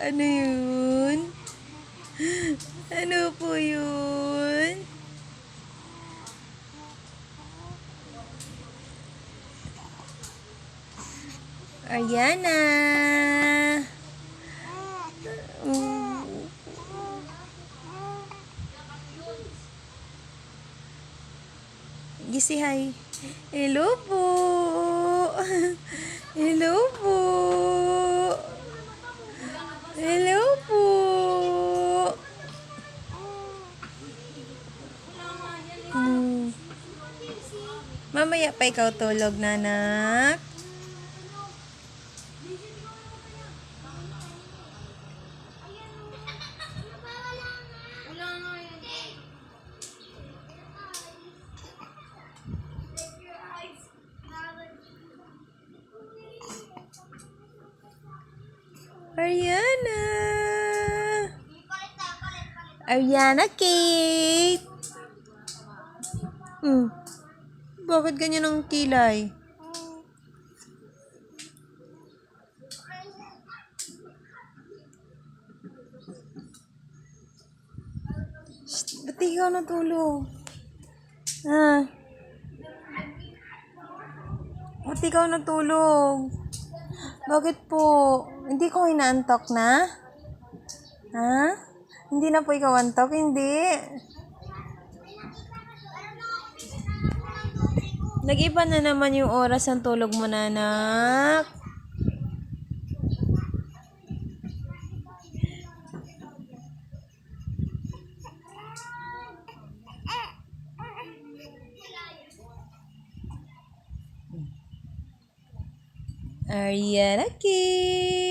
Ano yun? Ano po yun? Ariana! Mm. Gisi hi. Hello po! Hello po! Hello po! Hmm. Mamaya pa ikaw tulog, nanak. Ariana! Ariana Kate! Bakit ganyan ang kilay? Ba't ikaw natulog? Ha? Ba't ikaw natulog? Bakit po? Hindi ko inaantok na? Ha? Hindi na po ikaw antok? Hindi. Nag-iba na naman yung oras ng tulog mo, nanak. Ariana Kate!